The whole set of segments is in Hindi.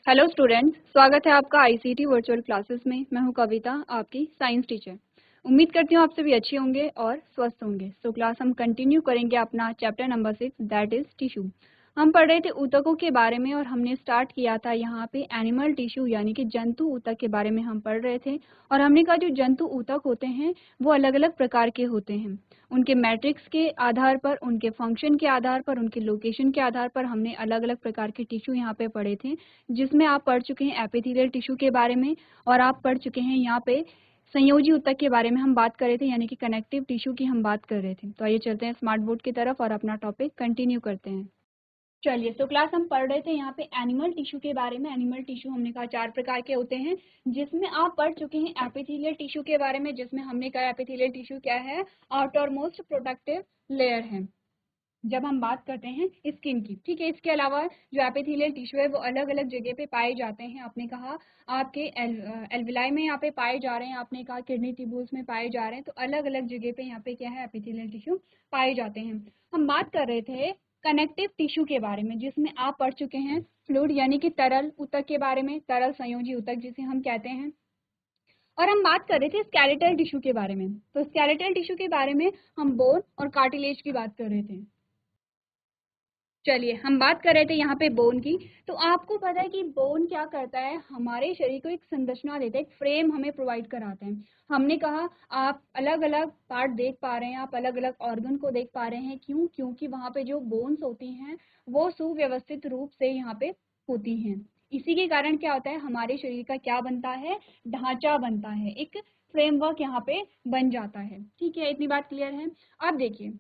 हेलो स्टूडेंट्स, स्वागत है आपका आईसीटी वर्चुअल क्लासेस में। मैं हूं कविता, आपकी साइंस टीचर। उम्मीद करती हूं आप सभी अच्छे होंगे और स्वस्थ होंगे। सो क्लास हम कंटिन्यू करेंगे अपना chapter number 6, that is tissue. हम पढ़ रहे थे ऊतकों के बारे में और हमने स्टार्ट किया था यहाँ पे एनिमल टिश्यू यानी कि जंतु ऊतक के बारे में हम पढ़ रहे थे। और हमने कहा जो जंतु ऊतक होते हैं वो अलग अलग प्रकार के होते हैं। उनके मैट्रिक्स के आधार पर, उनके फंक्शन के आधार पर, उनके लोकेशन के आधार पर हमने अलग अलग प्रकार के टिश्यू यहाँ पे पढ़े थे, जिसमें आप पढ़ चुके हैं एपिथेलियल टिश्यू के बारे में और आप पढ़ चुके हैं यहाँ पे संयोजी ऊतक के बारे में हम बात कर रहे थे, यानी कि कनेक्टिव टिश्यू की हम बात कर रहे थे। तो आइए चलते हैं स्मार्ट बोर्ड की तरफ और अपना टॉपिक कंटिन्यू करते हैं। चलिए, तो क्लास हम पढ़ रहे थे यहाँ पे एनिमल टिश्यू के बारे में। एनिमल टिश्यू हमने कहा 4 प्रकार के होते हैं, जिसमें आप पढ़ चुके हैं एपिथेलियल टिश्यू के बारे में, जिसमें हमने कहा एपिथेलियल टिश्यू क्या है, आउटर मोस्ट प्रोटेक्टिव लेयर है जब हम बात करते हैं स्किन की। ठीक है, इसके अलावा जो एपिथेलियल टिश्यू है वो अलग अलग जगह पे पाए जाते हैं। आपने कहा आपके एल्विलाई में यहाँ पे पाए जा रहे हैं, आपने कहा किडनी ट्यूब्यूल्स में पाए जा रहे हैं। तो अलग अलग जगह पे यहाँ पे क्या है, एपिथेलियल टिश्यू पाए जाते हैं। हम बात कर रहे थे कनेक्टिव टिश्यू के बारे में, जिसमें आप पढ़ चुके हैं फ्लूइड यानी कि तरल ऊतक के बारे में, तरल संयोजी ऊतक जिसे हम कहते हैं। और हम बात कर रहे थे स्केलेटल टिश्यू के बारे में। तो स्केलेटल टिश्यू के बारे में हम बोन और कार्टिलेज की बात कर रहे थे। चलिए, हम बात कर रहे थे यहाँ पे बोन की। तो आपको पता है कि बोन क्या करता है, हमारे शरीर को एक संरचना देता है, एक फ्रेम हमें प्रोवाइड कराते हैं। हमने कहा आप अलग अलग पार्ट देख पा रहे हैं, आप अलग अलग ऑर्गन को देख पा रहे हैं। क्यों? क्योंकि वहाँ पे जो बोन्स होती हैं वो सुव्यवस्थित रूप से यहाँ पे होती हैं। इसी के कारण क्या होता है, हमारे शरीर का क्या बनता है, ढांचा बनता है, एक फ्रेमवर्क यहाँ पे बन जाता है। ठीक है, इतनी बात क्लियर है। अब देखिए,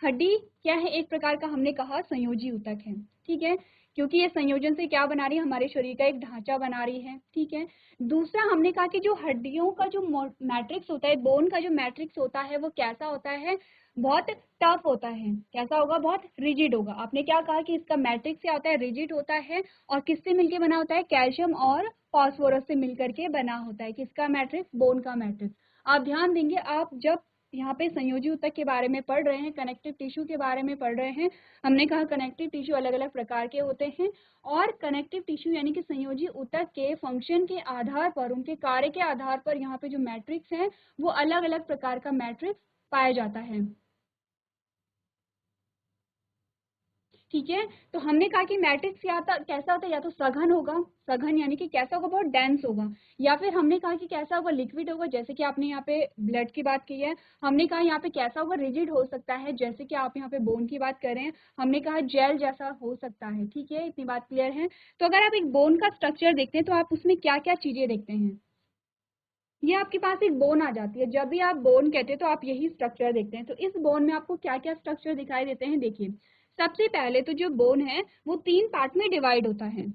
हड्डी क्या है, एक प्रकार का हमने कहा संयोजी ऊतक है। ठीक है, क्योंकि ये संयोजन से क्या बना रही है, हमारे शरीर का एक ढांचा बना रही है। ठीक है, दूसरा हमने कहा कि जो हड्डियों का जो मैट्रिक्स होता है, बोन का जो मैट्रिक्स होता है वो कैसा होता है, बहुत टफ होता है। कैसा होगा, बहुत रिजिड होगा। आपने क्या कहा कि इसका मैट्रिक्स क्या होता है, रिजिड होता है। और किससे मिलके बना होता है, कैल्शियम और फास्फोरस से मिलकर के बना होता है। किसका मैट्रिक्स, बोन का मैट्रिक्स। आप ध्यान देंगे, आप जब यहाँ पे संयोजी ऊतक के बारे में पढ़ रहे हैं, कनेक्टिव टिश्यू के बारे में पढ़ रहे हैं। हमने कहा कनेक्टिव टिश्यू अलग अलग प्रकार के होते हैं और कनेक्टिव टिश्यू यानी कि संयोजी ऊतक के फंक्शन के आधार पर, उनके कार्य के आधार पर यहाँ पे जो मैट्रिक्स है वो अलग अलग प्रकार का मैट्रिक्स पाया जाता है। ठीक है, तो हमने कहा कि मैट्रिक्स कैसा होता है, या तो सघन होगा, सघन यानी कि कैसा होगा, बहुत डेंस होगा। या फिर हमने कहा कि कैसा होगा, लिक्विड होगा, जैसे कि आपने यहाँ पे ब्लड की बात की है। हमने कहा यहाँ पे कैसा होगा, रिजिड हो सकता है, जैसे कि आप यहाँ पे बोन की बात कर रहे हैं। हमने कहा जेल जैसा हो सकता है। ठीक है, इतनी बात क्लियर है। तो अगर आप एक बोन का स्ट्रक्चर देखते हैं तो आप उसमें क्या क्या चीजें देखते हैं। ये आपके पास एक बोन आ जाती है, जब भी आप बोन कहते हैं तो आप यही स्ट्रक्चर देखते हैं। तो इस बोन में आपको क्या क्या स्ट्रक्चर दिखाई देते हैं, देखिए। सबसे पहले तो जो बोन है वो 3 पार्ट में डिवाइड होता है।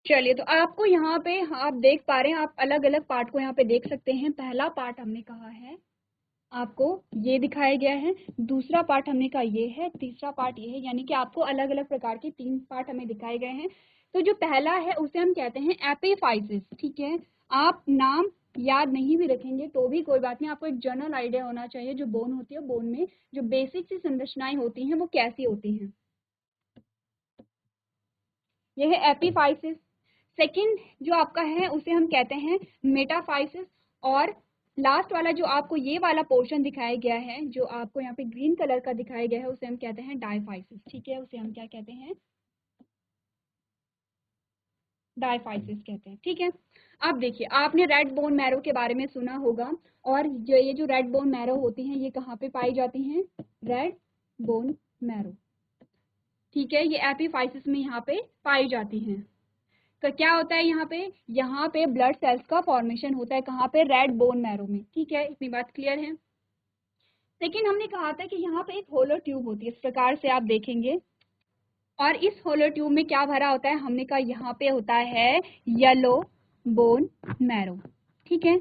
चलिए, तो आपको यहाँ पे आप देख पा रहे हैं, आप अलग अलग पार्ट को यहाँ पे देख सकते हैं। पहला पार्ट हमने कहा है आपको ये दिखाया गया है, दूसरा पार्ट हमने कहा ये है, तीसरा पार्ट ये है, यानी कि आपको अलग अलग प्रकार के 3 पार्ट हमें दिखाए गए हैं। तो जो पहला है उसे हम कहते हैं एपिफाइसिस। ठीक है, आप नाम याद नहीं भी रखेंगे तो भी कोई बात नहीं, आपको एक जनरल आइडिया होना चाहिए जो बोन होती है, बोन में जो बेसिक सी संरचनाएं होती हैं वो कैसी होती हैं। यह है एपिफाइसिस। सेकंड जो आपका है उसे हम कहते हैं मेटाफाइसिस। और लास्ट वाला जो आपको ये वाला पोर्शन दिखाया गया है, जो आपको यहाँ पे ग्रीन कलर का दिखाया गया है, उसे हम कहते हैं डायफाइसिस। ठीक है, उसे हम क्या कहते हैं, डायफाइसिस कहते हैं। ठीक है, अब देखिए, आपने रेड बोन मैरो के बारे में सुना होगा। और ये जो रेड बोन मैरो होती हैं ये कहाँ पे पाई जाती हैं, रेड बोन मैरो। ठीक है, ये एपिफाइसिस में यहाँ पे पाई जाती हैं। तो क्या होता है यहाँ पे ब्लड सेल्स का फॉर्मेशन होता है, कहाँ पे, रेड बोन मैरो में। ठीक है, इतनी बात क्लियर है। सेकेंड हमने कहा था कि यहाँ पे एक होलो ट्यूब होती है, इस प्रकार से आप देखेंगे, और इस होलो ट्यूब में क्या भरा होता है, हमने कहा यहाँ पे होता है येलो बोन मैरो। ठीक है,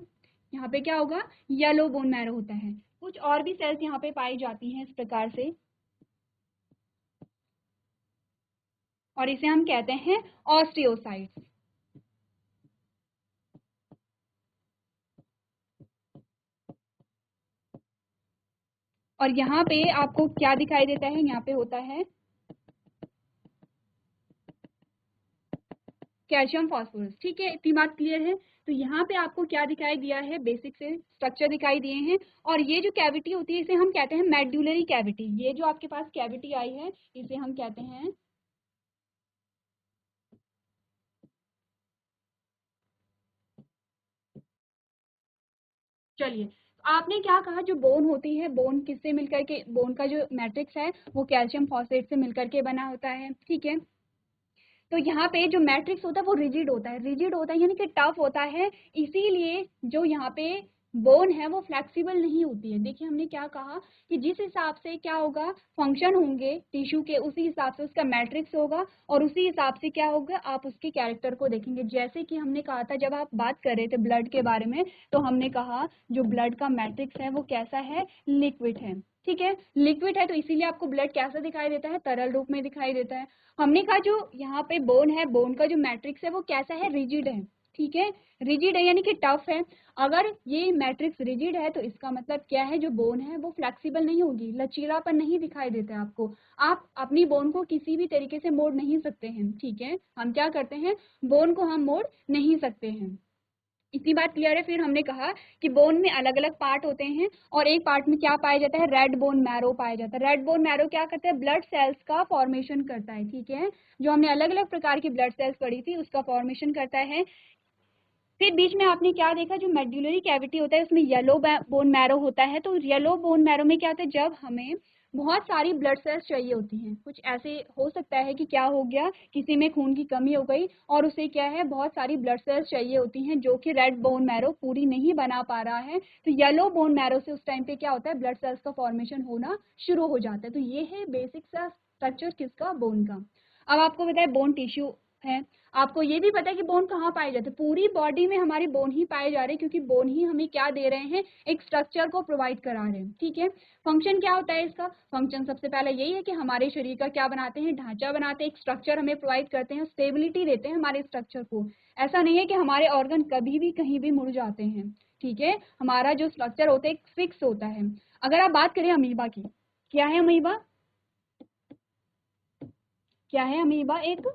यहाँ पे क्या होगा, येलो बोन मैरो होता है। कुछ और भी सेल्स यहाँ पे पाई जाती हैं इस प्रकार से, और इसे हम कहते हैं ऑस्टियोसाइट्स। और यहाँ पे आपको क्या दिखाई देता है, यहाँ पे होता है कैल्शियम फास्फोरस। ठीक है, इतनी बात क्लियर है। तो यहाँ पे आपको क्या दिखाई दिया है, बेसिक से स्ट्रक्चर दिखाई दिए हैं। और ये जो कैविटी होती है इसे हम कहते हैं मेड्यूलरी कैविटी। ये जो आपके पास कैविटी आई है इसे हम कहते हैं चलिए, तो आपने क्या कहा, जो बोन होती है, बोन किससे मिलकर के, बोन का जो मैट्रिक्स है वो कैल्शियम फॉस्फेट से मिलकर के बना होता है। ठीक है, तो यहाँ पे जो मैट्रिक्स होता है वो रिजिड होता है, रिजिड होता है यानी कि टफ होता है, इसीलिए जो यहाँ पे बोन है वो फ्लेक्सिबल नहीं होती है। देखिए हमने क्या कहा कि जिस हिसाब से क्या होगा, फंक्शन होंगे टिश्यू के, उसी हिसाब से उसका मैट्रिक्स होगा, और उसी हिसाब से क्या होगा, आप उसके कैरेक्टर को देखेंगे। जैसे कि हमने कहा था जब आप बात कर रहे थे ब्लड के बारे में, तो हमने कहा जो ब्लड का मैट्रिक्स है वो कैसा है, लिक्विड है। ठीक है, लिक्विड है तो इसीलिए आपको ब्लड कैसा दिखाई देता है, तरल रूप में दिखाई देता है। हमने कहा जो यहाँ पे बोन है, बोन का जो मैट्रिक्स है वो कैसा है, रिजिड है। ठीक है, रिजिड है यानी कि टफ है। अगर ये मैट्रिक्स रिजिड है तो इसका मतलब क्या है, जो बोन है वो फ्लेक्सिबल नहीं होगी, लचीलापन नहीं दिखाई देता है आपको। आप अपनी बोन को किसी भी तरीके से मोड़ नहीं सकते हैं। ठीक है, हम क्या करते हैं, बोन को हम मोड़ नहीं सकते हैं। इतनी बात क्लियर है। फिर हमने कहा कि बोन में अलग अलग पार्ट होते हैं, और एक पार्ट में क्या पाया जाता है, रेड बोन मैरो पाया जाता है। रेड बोन मैरो क्या करता है, ब्लड सेल्स का फॉर्मेशन करता है। ठीक है, जो हमने अलग अलग प्रकार की ब्लड सेल्स पढ़ी थी उसका फॉर्मेशन करता है। फिर बीच में आपने क्या देखा, जो मेड्यूलरी कैविटी होता है उसमें येलो बोन मैरो होता है। तो येलो बोन मैरो में क्या होता है, जब हमें बहुत सारी ब्लड सेल्स चाहिए होती हैं, कुछ ऐसे हो सकता है कि क्या हो गया, किसी में खून की कमी हो गई और उसे क्या है, बहुत सारी ब्लड सेल्स चाहिए होती हैं, जो कि रेड बोन मैरो पूरी नहीं बना पा रहा है। तो येलो बोन मैरो से उस टाइम पे क्या होता है, ब्लड सेल्स का फॉर्मेशन होना शुरू हो जाता है। तो ये है बेसिक सा स्ट्रक्चर किसका, बोन का। अब आपको बताए बोन टिश्यू है, आपको ये भी पता है कि बोन कहाँ पाए जाते हैं, पूरी बॉडी में हमारी बोन ही पाए जा रहे हैं, क्योंकि बोन ही हमें क्या दे रहे हैं, एक स्ट्रक्चर को प्रोवाइड करा रहे हैं। ठीक है, फंक्शन क्या होता है इसका, फंक्शन सबसे पहले यही है कि हमारे शरीर का क्या बनाते हैं, ढांचा बनाते हैं, एक स्ट्रक्चर हमें प्रोवाइड करते हैं, स्टेबिलिटी देते हैं हमारे स्ट्रक्चर को। ऐसा नहीं है कि हमारे ऑर्गन कभी भी कहीं भी मुड़ जाते हैं। ठीक है, हमारा जो स्ट्रक्चर होता है फिक्स होता है। अगर आप बात करें अमीबा की, क्या है अमीबा, क्या है अमीबा, एक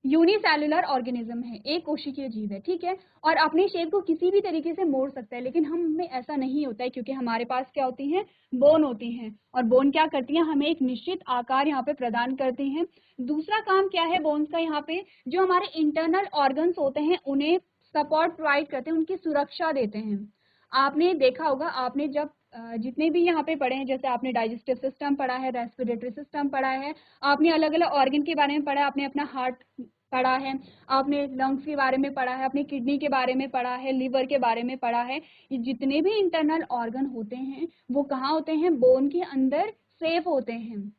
यूनिसेलुलर ऑर्गेनिज्म है, एक कोशिकीय जीव है। ठीक है, और अपने शेप को किसी भी तरीके से मोड़ सकता है, लेकिन हम में ऐसा नहीं होता है, क्योंकि हमारे पास क्या होती हैं, बोन होती हैं, और बोन क्या करती हैं, हमें एक निश्चित आकार यहाँ पे प्रदान करती हैं। दूसरा काम क्या है बोन्स का, यहाँ पे जो हमारे इंटरनल ऑर्गन्स होते हैं उन्हें सपोर्ट प्रोवाइड करते हैं, उनकी सुरक्षा देते हैं। आपने देखा होगा, आपने जब जितने भी यहाँ पे पढ़े हैं, जैसे आपने डाइजेस्टिव सिस्टम पढ़ा है, रेस्पिरेटरी सिस्टम पढ़ा है, आपने अलग अलग ऑर्गन के बारे में पढ़ा है, आपने अपना हार्ट पढ़ा है, आपने लंग्स के बारे में पढ़ा है, अपनी किडनी के बारे में पढ़ा है, लिवर के बारे में पढ़ा है। ये जितने भी इंटरनल ऑर्गन होते हैं वो कहाँ होते हैं, बोन के अंदर सेफ होते हैं।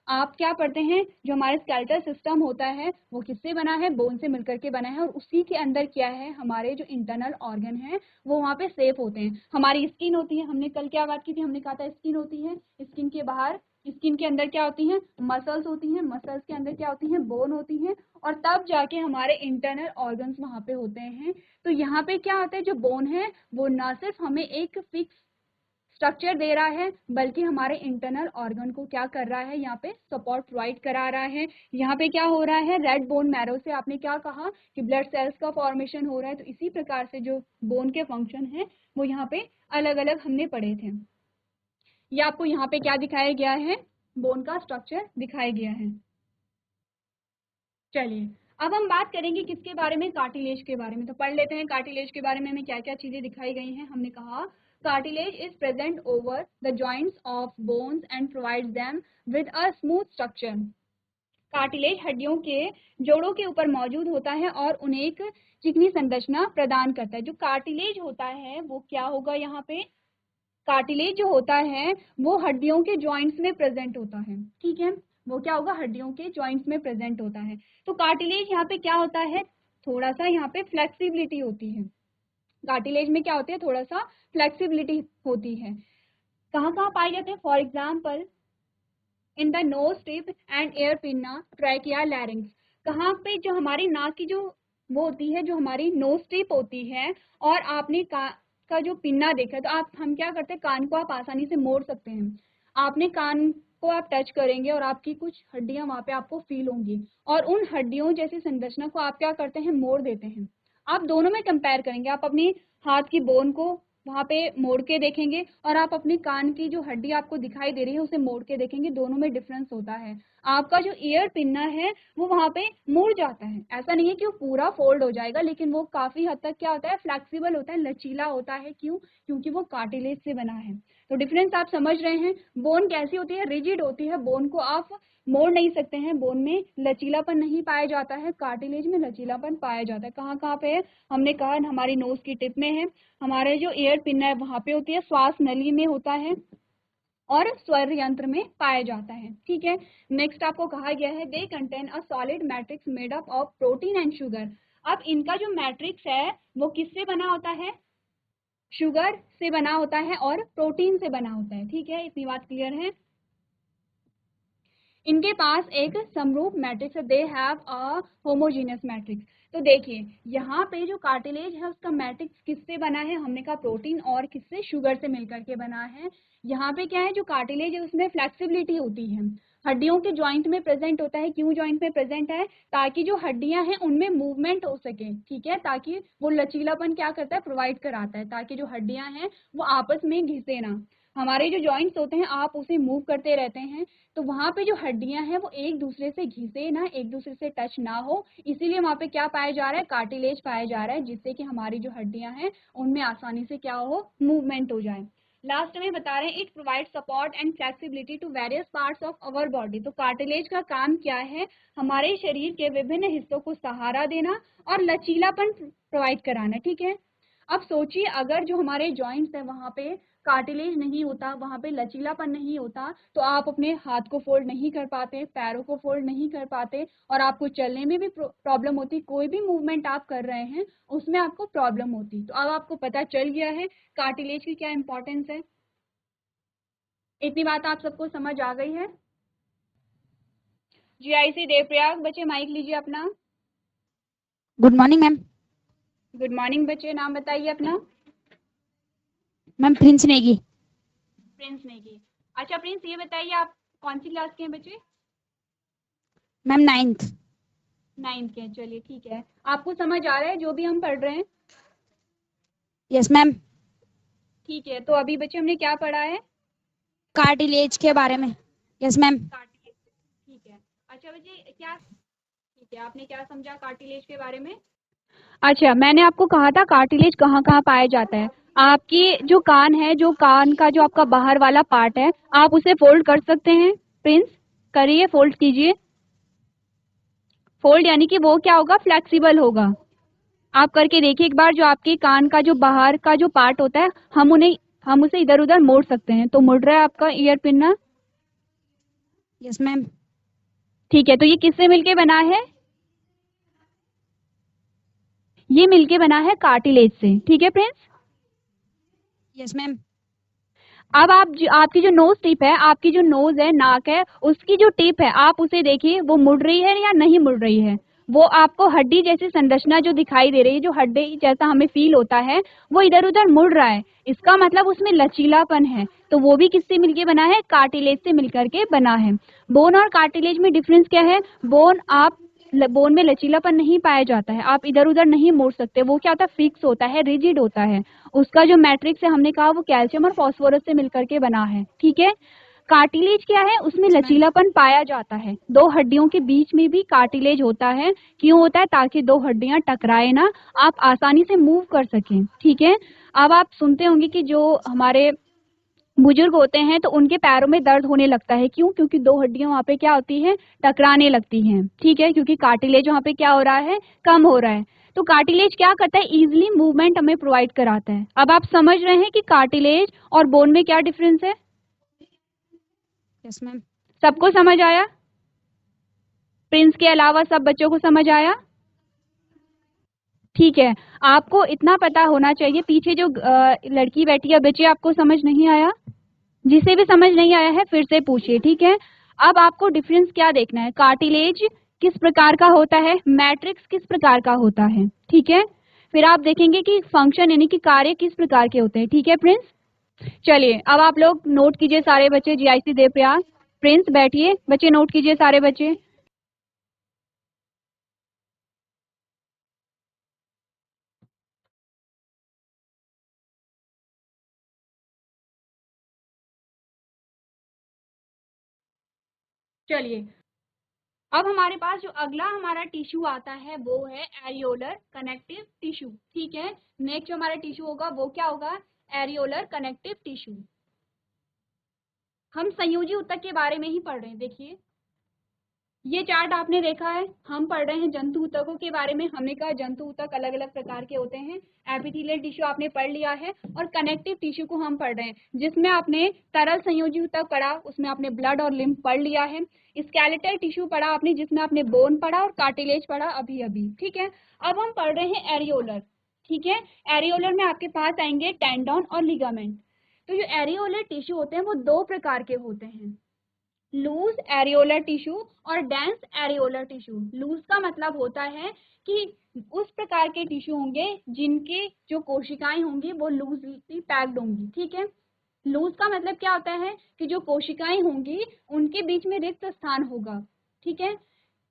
आप क्या पढ़ते हैं, जो हमारे स्केलेटल सिस्टम होता है वो किससे बना है, बोन से मिलकर के बना है, और उसी के अंदर क्या है, हमारे जो इंटरनल ऑर्गन है वो वहाँ पे सेफ होते हैं। हमारी स्किन होती है, हमने कल क्या बात की थी, हमने कहा था स्किन होती है, स्किन के बाहर, स्किन के अंदर क्या होती हैं, मसल्स होती हैं, मसल्स के अंदर क्या होती हैं, बोन होती हैं, और तब जाके हमारे इंटरनल ऑर्गन्स वहाँ पे होते हैं। तो यहाँ पे क्या होता है, जो बोन है वो ना सिर्फ हमें एक फिक्स स्ट्रक्चर दे रहा है, बल्कि हमारे इंटरनल ऑर्गन को क्या कर रहा है, यहाँ पे सपोर्ट प्रोवाइड करा रहा है। यहाँ पे क्या हो रहा है, रेड बोन मैरो से आपने क्या कहा कि ब्लड सेल्स का फॉर्मेशन हो रहा है। तो इसी प्रकार से जो बोन के फंक्शन है वो यहाँ पे अलग अलग हमने पढ़े थे। ये आपको यहाँ पे क्या दिखाया गया है, बोन का स्ट्रक्चर दिखाया गया है। चलिए, अब हम बात करेंगे किसके बारे में, कार्टिलेज के बारे में। तो पढ़ लेते हैं कार्टिलेज के बारे में हमें क्या क्या चीजें दिखाई गई हैं। हमने कहा cartilage is present over the joints of bones and provides them with a smooth structure. Cartilage हड्डियों के जोड़ों के ऊपर मौजूद होता है और उन्हें एक चिकनी संरचना प्रदान करता है। जो कार्टिलेज होता है वो क्या होगा, यहाँ पे कार्टिलेज जो होता है वो हड्डियों के जॉइंट्स में प्रेजेंट होता है, ठीक है, वो क्या होगा, हड्डियों के जॉइंट्स में प्रेजेंट होता है। तो कार्टिलेज यहाँ पे क्या होता है, थोड़ा सा यहाँ पे फ्लेक्सिबिलिटी होती है, कार्टिलेज में क्या होती है, थोड़ा सा फ्लेक्सिबिलिटी होती है। कहाँ कहाँ पाए जाते हैं, for example in the nose tip and air pinna trachea लैरिंग्स। कहाँ पे, जो हमारी नाक की जो वो होती है, जो हमारी नोज टिप होती है, और आपने का जो पिन्ना देखा है, तो आप हम क्या करते हैं, कान को आप आसानी से मोड़ सकते हैं। आपने कान को आप टच करेंगे और आपकी कुछ हड्डियां वहां पे आपको फील होंगी, और उन हड्डियों जैसी संरचना को आप क्या करते हैं, मोड़ देते हैं। आप दोनों में कंपेयर करेंगे, आप अपनी हाथ की बोन को वहां पे मोड़ के देखेंगे, और आप अपनी कान की जो हड्डी आपको दिखाई दे रही है उसे मोड़ के देखेंगे, दोनों में डिफरेंस होता है। आपका जो ईयर पिन्ना है वो वहां पे मुड़ जाता है, ऐसा नहीं है कि वो पूरा फोल्ड हो जाएगा, लेकिन वो काफी हद तक क्या होता है, फ्लेक्सिबल होता है, लचीला होता है। क्यों, क्योंकि वो कार्टिलेज से बना है। तो डिफरेंस आप समझ रहे हैं। बोन कैसी होती है, रिजिड होती है, बोन को आप मोड़ नहीं सकते हैं, बोन में लचीलापन नहीं पाया जाता है, कार्टिलेज में लचीलापन पाया जाता है। कहाँ कहाँ पे है, हमने कहा हमारी नोज की टिप में है, हमारे जो एयर पिन है वहां पे होती है, श्वास नली में होता है, और स्वर यंत्र में पाया जाता है, ठीक है। नेक्स्ट आपको कहा गया है they contain a solid matrix made up of protein and sugar. अब इनका जो मैट्रिक्स है वो किससे बना होता है, शुगर से बना होता है और प्रोटीन से बना होता है, ठीक है, इतनी बात क्लियर है। इनके पास एक समरूप मैट्रिक्स है, they have a homogeneous matrix. तो देखिए यहाँ पे जो कार्टिलेज है उसका मैट्रिक्स किससे बना है, हमने कहा प्रोटीन और किससे, शुगर से मिलकर के बना है। यहाँ पे क्या है, जो कार्टिलेज है उसमें फ्लेक्सिबिलिटी होती है, हड्डियों के जॉइंट में प्रेजेंट होता है। क्यों जॉइंट में प्रेजेंट है, ताकि जो हड्डियां हैं उनमें मूवमेंट हो सके, ठीक है, ताकि वो लचीलापन क्या करता है, प्रोवाइड कराता है, ताकि जो हड्डियां हैं वो आपस में घिसे ना। हमारे जो जॉइंट्स होते हैं आप उसे मूव करते रहते हैं, तो वहां पे जो हड्डियां हैं वो एक दूसरे से घिसे ना, एक दूसरे से टच ना हो, इसीलिए वहां पे क्या पाया जा रहा है, कार्टिलेज पाया जा रहा है, जिससे कि हमारी जो हड्डियां हैं उनमें आसानी से क्या हो, मूवमेंट हो जाए। लास्ट में बता रहे हैं it provide support and flexibility to various parts of our body. तो कार्टिलेज का काम क्या है, हमारे शरीर के विभिन्न हिस्सों को सहारा देना और लचीलापन प्रोवाइड कराना, ठीक है। अब सोचिए अगर जो हमारे जॉइंट्स है वहां पे कार्टिलेज नहीं होता, वहां पे लचीलापन नहीं होता, तो आप अपने हाथ को फोल्ड नहीं कर पाते, पैरों को फोल्ड नहीं कर पाते, और आपको चलने में भी प्रॉब्लम होती, कोई भी मूवमेंट आप कर रहे हैं उसमें आपको प्रॉब्लम होती। तो अब आपको पता चल गया है कार्टिलेज की क्या इंपॉर्टेंस है। इतनी बात आप सबको समझ आ गई है। जीआईसी देवप्रयाग, बच्चे माइक लीजिए अपना। Good morning ma'am. Good morning बच्चे, नाम बताइए अपना। Ma'am Prince Negi. Prince Negi. अच्छा प्रिंस, ये बताइए आप कौन सी क्लास के हैं बच्चे। Ma'am 9th। 9th के हैं, चलिए ठीक है। आपको समझ आ रहा है जो भी हम पढ़ रहे हैं। Yes ma'am. ठीक है, तो अभी बच्चे हमने क्या पढ़ा है, कार्टिलेज के बारे में। Yes ma'am. कार्टिलेज, ठीक है। अच्छा बच्चे क्या, ठीक है, आपने क्या समझा कार्टिलेज के बारे में। अच्छा, मैंने आपको कहा था कार्टिलेज कहाँ कहाँ पाया जाता है। आपकी जो कान है, जो कान का जो आपका बाहर वाला पार्ट है, आप उसे फोल्ड कर सकते हैं। प्रिंस करिए, फोल्ड कीजिए। फोल्ड यानी कि वो क्या होगा, फ्लेक्सिबल होगा। आप करके देखिए एक बार, जो आपके कान का जो बाहर का जो पार्ट होता है, हम उसे इधर उधर मोड़ सकते हैं। तो मुड़ रहा है आपका ईयर पिन। Yes ma'am. ठीक है, तो ये किससे मिलके बना है, ये मिलके बना है कार्टिलेज से, ठीक है प्रिंस। Yes ma'am. अब आपकी जो नोज टिप है, आपकी जो नोज है, नाक है, उसकी जो टिप है आप उसे देखिए, वो मुड़ रही है या नहीं मुड़ रही है। वो आपको हड्डी जैसी संरचना जो दिखाई दे रही है, जो हड्डी जैसा हमें फील होता है, वो इधर उधर मुड़ रहा है, इसका मतलब उसमें लचीलापन है। तो वो भी किससे मिलके बना है, कार्टिलेज से मिलकर के बना है। बोन और कार्टिलेज में डिफरेंस क्या है, बोन में लचीलापन नहीं पाया जाता है, आप इधर उधर नहीं मोड़ सकते, वो क्या होता है, फिक्स होता है, रिजिड होता है। उसका जो मैट्रिक्स है हमने कहा वो कैल्शियम और फास्फोरस से मिलकर के बना है, ठीक है। कार्टिलेज क्या है, उसमें Yes, ma'am. लचीलापन पाया जाता है, दो हड्डियों के बीच में भी कार्टिलेज होता है। क्यों होता है, ताकि दो हड्डियां टकराए ना, आप आसानी से मूव कर सकें, ठीक है। अब आप सुनते होंगे कि जो हमारे बुजुर्ग होते हैं तो उनके पैरों में दर्द होने लगता है। क्यों, क्योंकि दो हड्डियां वहां पे क्या होती हैं, टकराने लगती हैं, ठीक है, क्योंकि कार्टिलेज वहां पे क्या हो रहा है, कम हो रहा है। तो कार्टिलेज क्या करता है, इजीली मूवमेंट हमें प्रोवाइड कराता है। अब आप समझ रहे हैं कि कार्टिलेज और बोन में क्या डिफरेंस है? Yes ma'am. सबको समझ आया? प्रिंस के अलावा सब बच्चों को समझ आया? ठीक है, आपको इतना पता होना चाहिए। पीछे जो लड़की बैठी है, बच्चे आपको समझ नहीं आया? जिसे भी समझ नहीं आया है फिर से पूछिए, ठीक है। अब आपको डिफरेंस क्या देखना है, कार्टिलेज किस प्रकार का होता है, मैट्रिक्स किस प्रकार का होता है, ठीक है। फिर आप देखेंगे कि फंक्शन यानी कि कार्य किस प्रकार के होते हैं, ठीक है प्रिंस। चलिए अब आप लोग नोट कीजिए सारे बच्चे, जीआईसी देवप्रयाग। प्रिंस बैठिए, बच्चे नोट कीजिए सारे बच्चे। चलिए अब हमारे पास जो अगला हमारा टिश्यू आता है वो है एरियोलर कनेक्टिव टिश्यू, ठीक है। नेक्स्ट जो हमारा टिश्यू होगा वो क्या होगा, एरियोलर कनेक्टिव टिश्यू। हम संयोजी ऊतक के बारे में ही पढ़ रहे हैं। देखिए ये चार्ट आपने देखा है, हम पढ़ रहे हैं जंतु ऊतकों के बारे में। हमने कहा जंतु ऊतक अलग अलग प्रकार के होते हैं। एपिथेलियल टिश्यू आपने पढ़ लिया है, और कनेक्टिव टिश्यू को हम पढ़ रहे हैं जिसमें आपने तरल संयोजी ऊतक पढ़ा, उसमें आपने ब्लड और लिम्फ पढ़ लिया है। स्केलेटल टिश्यू पढ़ा आपने, जिसमें आपने बोन पढ़ा और कार्टिलेज पढ़ा अभी अभी, ठीक है। अब हम पढ़ रहे हैं एरियोलर, ठीक है। एरियोलर में आपके पास आएंगे टेंडन और लिगामेंट। तो जो एरियोलर टिश्यू होते हैं वो दो प्रकार के होते हैं, लूज एरियोलर टिश्यू और डेंस एरियोलर टिश्यू। लूज का मतलब होता है कि उस प्रकार के टिश्यू होंगे जिनके जो कोशिकाएं होंगी वो लूजली पैक्ड होंगी, ठीक है। लूज का मतलब क्या होता है कि जो कोशिकाएं होंगी उनके बीच में रिक्त स्थान होगा, ठीक है।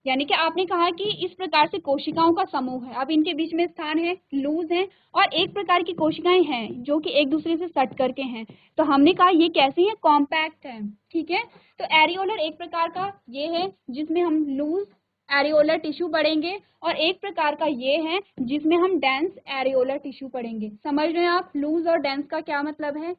यानी कि आपने कहा कि इस प्रकार से कोशिकाओं का समूह है, अब इनके बीच में स्थान है, लूज है, और एक प्रकार की कोशिकाएं हैं जो कि एक दूसरे से सट करके हैं। तो हमने कहा ये कैसी है, कॉम्पैक्ट है, ठीक है। तो एरियोलर एक प्रकार का ये है जिसमें हम लूज एरियोलर टिश्यू पढ़ेंगे, और एक प्रकार का ये है जिसमें हम डेंस एरियोलर टिश्यू पढ़ेंगे। समझ रहे हैं आप लूज और डेंस का क्या मतलब है?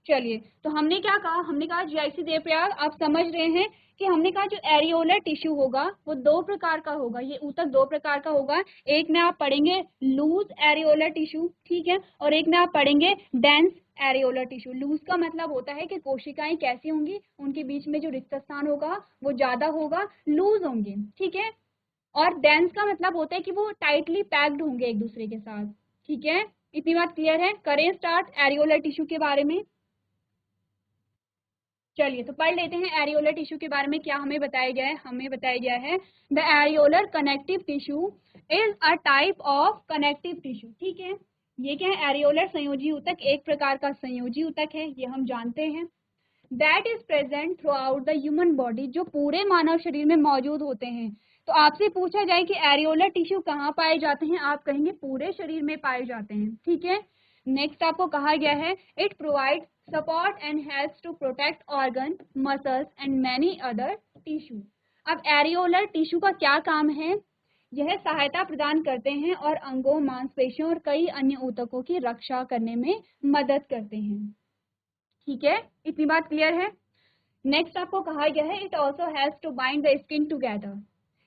चलिए तो हमने क्या कहा, हमने कहा जीआईसी देवप्रयाग आप समझ रहे हैं कि हमने कहा जो एरियोलर टिश्यू होगा वो दो प्रकार का होगा, ये ऊतक दो प्रकार का होगा। एक में आप पढ़ेंगे लूज एरियोलर टिश्यू, ठीक है, और एक में आप पढ़ेंगे डेंस एरियोलर टिश्यू। लूज का मतलब होता है कि कोशिकाएं कैसी होंगी, उनके बीच में जो रिक्त स्थान होगा वो ज्यादा होगा, लूज होंगे, ठीक है। और डेंस का मतलब होता है कि वो टाइटली पैक्ड होंगे एक दूसरे के साथ, ठीक है। इतनी बात क्लियर है? करें स्टार्ट एरियोलर टिश्यू के बारे में। चलिए तो पढ़ लेते हैं एरियोलर टिश्यू के बारे में क्या हमें बताया गया है। हमें बताया गया है the areolar connective tissue is a type of connective tissue, ठीक है। ये क्या है, एरियोलर संयोजी ऊतक एक प्रकार का संयोजी ऊतक है, ये हम जानते हैं। That is present through out the human body, जो पूरे मानव शरीर में मौजूद होते हैं। तो आपसे पूछा जाए कि एरियोलर टिश्यू कहाँ पाए जाते हैं, आप कहेंगे पूरे शरीर में पाए जाते हैं, ठीक है। नेक्स्ट आपको कहा गया है it provide support and helps to protect organ, muscles and many other tissue. अब एरियोलर टिश्यू का क्या काम है, यह सहायता प्रदान करते हैं और अंगों, मांसपेशियों और कई अन्य ऊतकों की रक्षा करने में मदद करते हैं, ठीक है। इतनी बात क्लियर है? नेक्स्ट आपको कहा गया है it also helps to bind the skin together,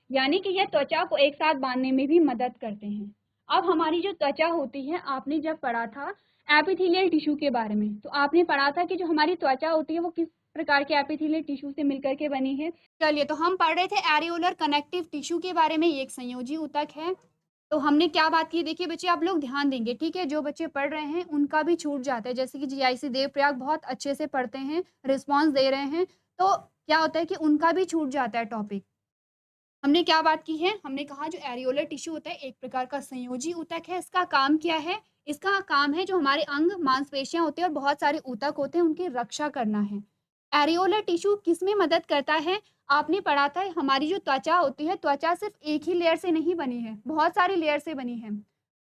यानी कि यह त्वचा को एक साथ बांधने में भी मदद करते हैं। अब हमारी जो त्वचा होती है, आपने जब पढ़ा था एपिथेलियल टिश्यू के बारे में, तो आपने पढ़ा था कि जो हमारी त्वचा होती है वो किस प्रकार के एपिथेलियल टिश्यू से मिलकर के बनी है। चलिए तो हम पढ़ रहे थे एरियोलर कनेक्टिव टिश्यू के बारे में, ये एक संयोजी ऊतक है। तो हमने क्या बात की, देखिए बच्चे आप लोग ध्यान देंगे, ठीक है। जो बच्चे पढ़ रहे हैं उनका भी छूट जाता है, जैसे कि जीआईसी देवप्रयाग बहुत अच्छे से पढ़ते हैं, रिस्पॉन्स दे रहे हैं, तो क्या होता है कि उनका भी छूट जाता है टॉपिक। हमने क्या बात की है, हमने कहा जो एरियोलर टिश्यू होता है एक प्रकार का संयोजी ऊतक है। इसका काम क्या है, इसका काम है जो हमारे अंग, मांसपेशियां होती है और बहुत सारे ऊतक होते हैं उनकी रक्षा करना है। एरियोलर टिश्यू किस में मदद करता है, आपने पढ़ा था हमारी जो त्वचा होती है, त्वचा सिर्फ एक ही लेयर से नहीं बनी है, बहुत सारी लेयर से बनी है।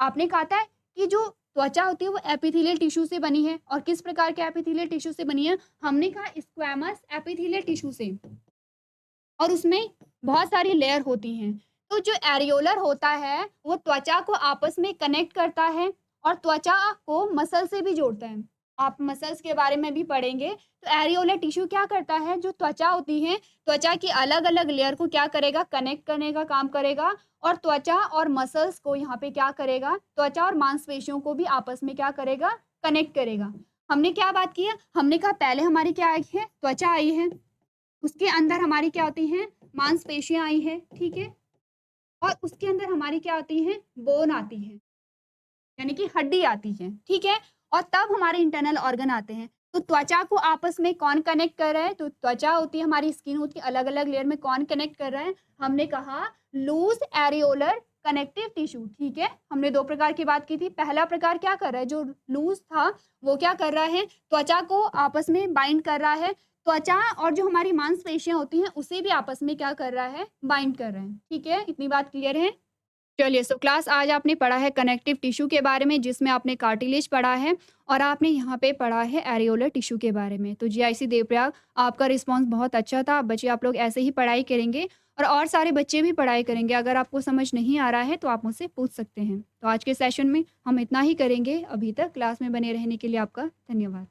आपने कहा था कि जो त्वचा होती है वो एपिथेलियल टिश्यू से बनी है, और किस प्रकार के एपिथेलियल टिश्यू से बनी है, हमने कहा स्क्वैमस एपिथेलियल टिश्यू से, और उसमें बहुत सारी लेयर होती हैं। तो जो एरियोलर होता है वो त्वचा को आपस में कनेक्ट करता है और त्वचा को मसल से भी जोड़ता है। आप मसल्स के बारे में भी पढ़ेंगे। तो एरियोलर टिश्यू क्या करता है, जो त्वचा होती है, त्वचा की अलग-अलग लेयर को क्या करेगा, कनेक्ट करने का काम करेगा और त्वचा और मसल्स को यहाँ पे क्या करेगा, त्वचा और मांसपेशियों को भी आपस में क्या करेगा, कनेक्ट करेगा। हमने क्या बात की है, हमने कहा पहले हमारी क्या आई है, त्वचा आई है, उसके अंदर हमारी क्या होती हैं, मांसपेशियाँ आई हैं, ठीक है? और उसके अंदर हमारी क्या आती हैं, बोन आती है, यानी कि हड्डी आती है, ठीक है? और तब हमारे इंटरनल ऑर्गन आते हैं। तो त्वचा को आपस में कौन कनेक्ट कर रहा है? तो त्वचा होती है, हमारी स्किन होती है, अलग-अलग लेयर में कौन कनेक्ट कर रहा है? हमने कहा लूज़ एरियोलर कनेक्टिव टिश्यू, ठीक है? हमने 2 प्रकार की बात की थी। पहला प्रकार क्या कर रहा है, जो लूज़ था, वो क्या कर रहा है? त्वचा को आपस में बाइंड कर रहा है। त्वचा और जो हमारी मांसपेशियाँ होती हैं, उसे भी आपस में क्या कर रहा है? बाइंड कर रहे हैं, ठीक है? इतनी बात क्लियर है? चलिए, सो क्लास आज आपने पढ़ा है कनेक्टिव टिश्यू के बारे में, जिसमें आपने कार्टिलेज पढ़ा है और आपने यहाँ पे पढ़ा है एरियोलर टिश्यू के बारे में। तो जीआईसी देवप्रयाग, आपका रिस्पॉन्स बहुत अच्छा था। बच्चे आप लोग ऐसे ही पढ़ाई करेंगे और सारे बच्चे भी पढ़ाई करेंगे। अगर आपको समझ नहीं आ रहा है तो आप मुझसे पूछ सकते हैं। तो आज के सेशन में हम इतना ही करेंगे। अभी तक क्लास में बने रहने के लिए आपका धन्यवाद।